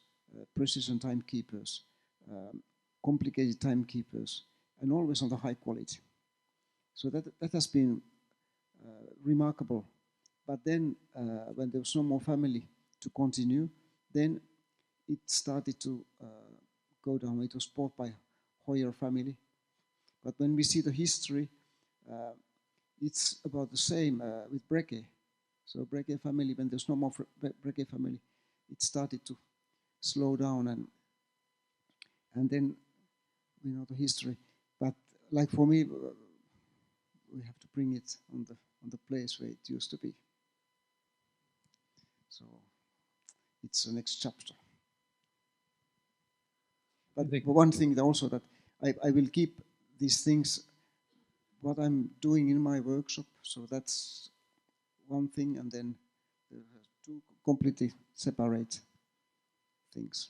precision timekeepers, complicated timekeepers, and always on the high quality. So that has been remarkable. But then when there was no more family to continue, then it started to go down. It was bought by Hoyer family. But when we see the history, it's about the same with Breguet. So Breguet family, when there's no more Breguet family, it started to slow down, and then we know the history. But like for me, we have to bring it on the place where it used to be. So it's the next chapter. But one thing also that I will keep these things, what I'm doing in my workshop. So that's one thing, and then there are two completely separate things.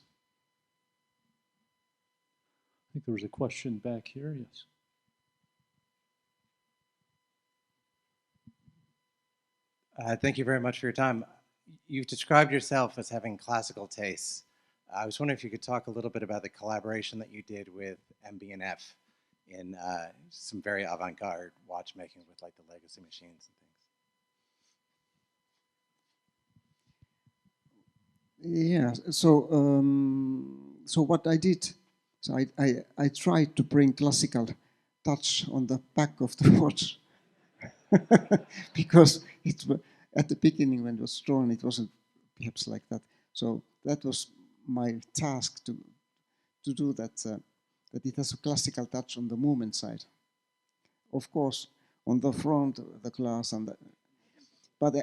I think there was a question back here, yes. Thank you very much for your time. You've described yourself as having classical tastes. I was wondering if you could talk a little bit about the collaboration that you did with MB&F in some very avant-garde watchmaking with like the legacy machines and things. Yeah, so what I did, so I tried to bring classical touch on the back of the watch. Because at the beginning when it was drawn, it wasn't perhaps like that. So that was my task to do that, that it has a classical touch on the movement side. Of course, on the front, the glass, and but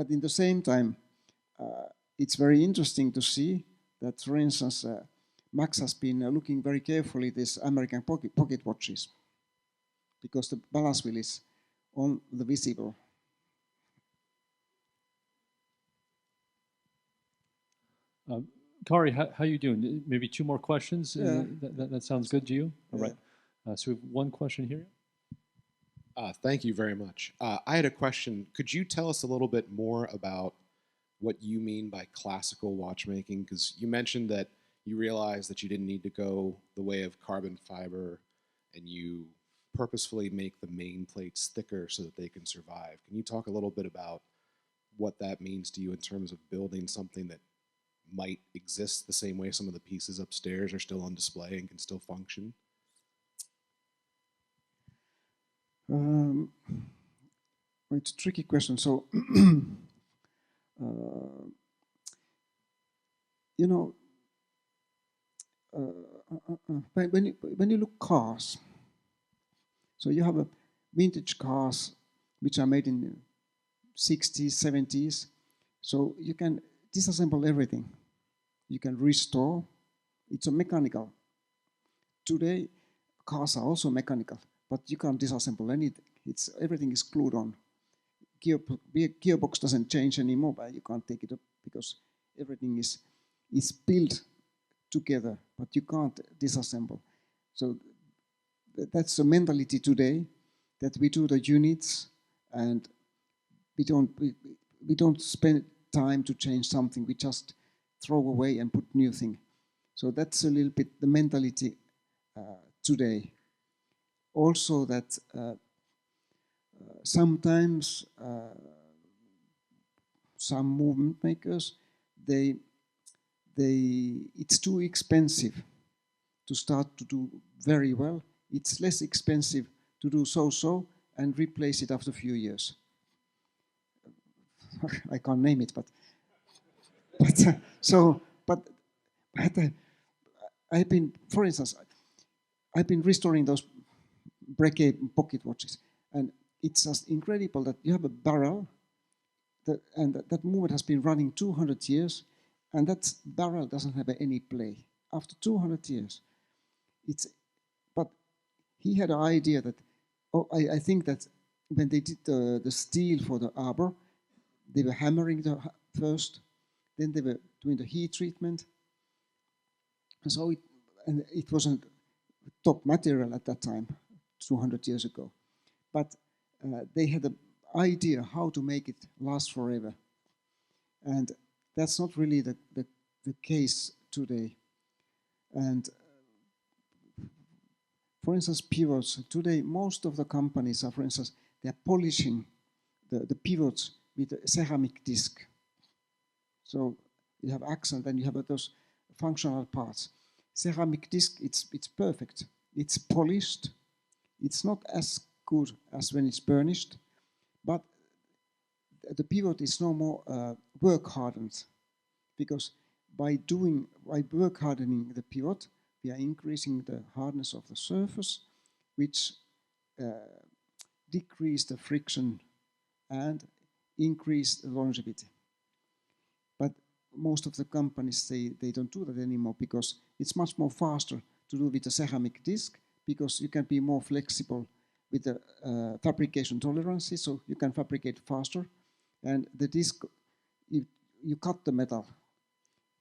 in the same time, it's very interesting to see that, for instance, Max has been looking very carefully at these American pocket watches, because the balance wheel is on the visible. Kari, how are you doing? Maybe two more questions? Yeah. That sounds good to you? All Yeah. right. So we have one question here. Thank you very much. I had a question. Could you tell us a little bit more about what you mean by classical watchmaking? Because you mentioned that you realized that you didn't need to go the way of carbon fiber, and you purposefully make the main plates thicker so that they can survive. Can you talk a little bit about what that means to you in terms of building something that might exist the same way some of the pieces upstairs are still on display and can still function? It's a tricky question. So, you know, when you look cars, so you have a vintage cars which are made in the 60s, 70s. So you can disassemble everything. You can restore. It's a mechanical. Today, cars are also mechanical, but you can't disassemble anything. Everything is glued on. gearbox doesn't change anymore, but you can't take it up because everything is built together, but you can't disassemble. So that's the mentality today, that we do the units and we don't spend time to change something. We just throw away and put new thing. So that's a little bit the mentality today. Also that sometimes some movement makers, it's too expensive to start to do very well. It's less expensive to do so-so and replace it after a few years. I can't name it, but I've been, for instance, I've been restoring those Breguet pocket watches, and it's just incredible that you have a barrel, and that movement has been running 200 years, and that barrel doesn't have any play after 200 years. But he had an idea that, I think that when they did the steel for the arbor, they were hammering first, then they were doing the heat treatment. And so it wasn't top material at that time, 200 years ago. But they had an idea how to make it last forever. And that's not really the case today. And for instance, pivots. Today, most of the companies are, for instance, they're polishing the pivots with a ceramic disc. So you have accent and you have those functional parts. Ceramic disc, it's perfect. It's polished. It's not as good as when it's burnished, but the pivot is no more work hardened, because by work hardening the pivot, we are increasing the hardness of the surface, which decrease the friction and increase the longevity. But most of the companies say they don't do that anymore, because it's much more faster to do with a ceramic disc, because you can be more flexible with the fabrication tolerances, so you can fabricate faster. And the disc, you cut the metal.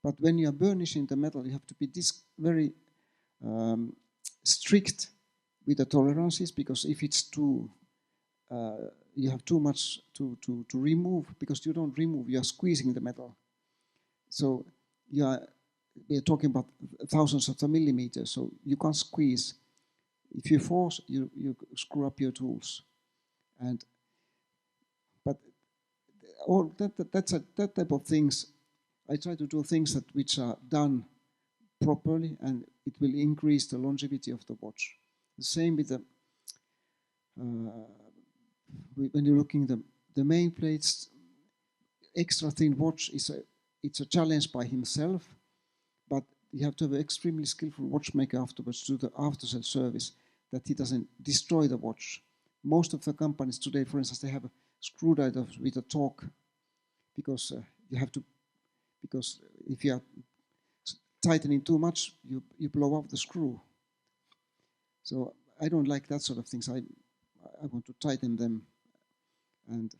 But when you are burnishing the metal, you have to be very strict with the tolerances, because if it's too, you have too much to remove, because you don't remove, you are squeezing the metal. So we are talking about thousands of the millimeters, so you can't squeeze. If you force, you screw up your tools. But all that type of things, I try to do things which are done properly, and it will increase the longevity of the watch. The same with the when you're looking the main plates. Extra thin watch it's a challenge by himself, but you have to have an extremely skillful watchmaker afterwards to do the after-sale service, that he doesn't destroy the watch. Most of the companies today, for instance, they have a screwdriver with a torque, because you have to, because if you are tightening too much, you blow off the screw. So I don't like that sort of things. I want to tighten them and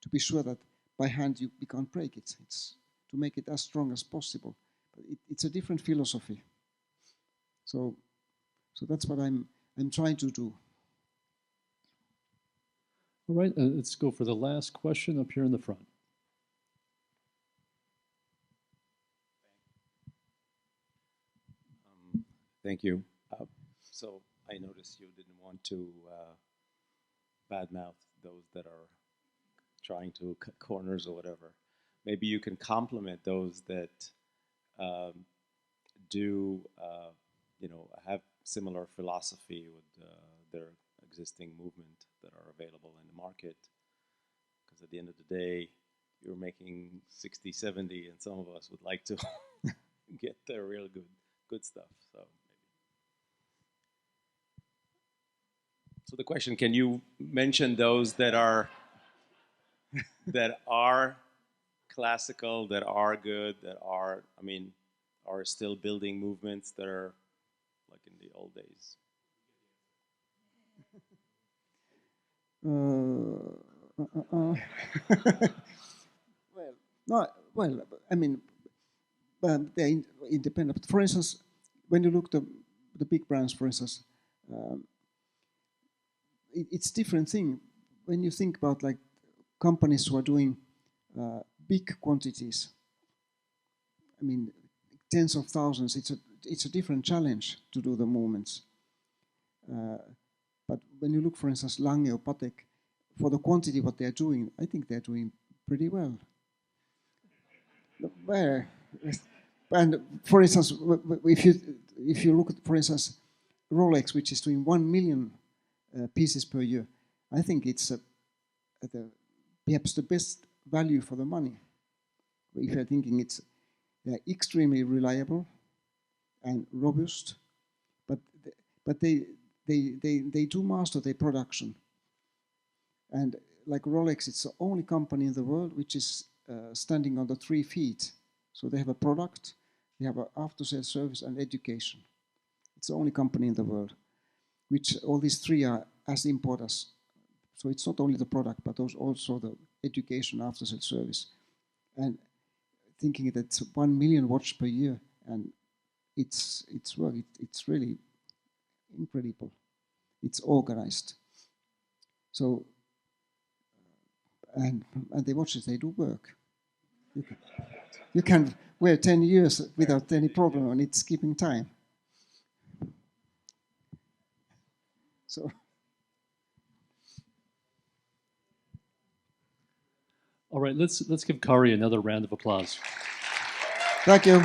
to be sure that by hand we can't break it. It's to make it as strong as possible. But it's a different philosophy. So that's what I'm trying to do. All right, let's go for the last question up here in the front. Thank you. So I noticed you didn't want to badmouth those that are trying to cut corners or whatever. Maybe you can compliment those that do, have similar philosophy with their existing movement that are available in the market. Because at the end of the day, you're making 60, 70, and some of us would like to get the real good stuff. So the question, can you mention those that are classical, that are good, that are still building movements that are like in the old days? Well, no, well, I mean, they're independent. But for instance, when you look the big brands, for instance, it's different thing. When you think about like companies who are doing big quantities, I mean, tens of thousands, it's a different challenge to do the movements. But when you look, for instance, Lange or Patek, for the quantity what they're doing, I think they're doing pretty well. And for instance, if you look at, for instance, Rolex, which is doing 1 million pieces per year, I think it's perhaps the best value for the money. If you're thinking they're extremely reliable and robust, but they do master their production. And like Rolex, it's the only company in the world which is standing on the 3 feet. So they have a product, they have an after-sales service and education. It's the only company in the world, which all these 3 are as important as. So it's not only the product, but also the education, after-sales service. And thinking that it's 1 million watches per year, and it's really incredible. It's organized. So, and the watches, they do work. You can wear 10 years without any problem, and it's keeping time. So. All right, let's give Kari another round of applause. Thank you.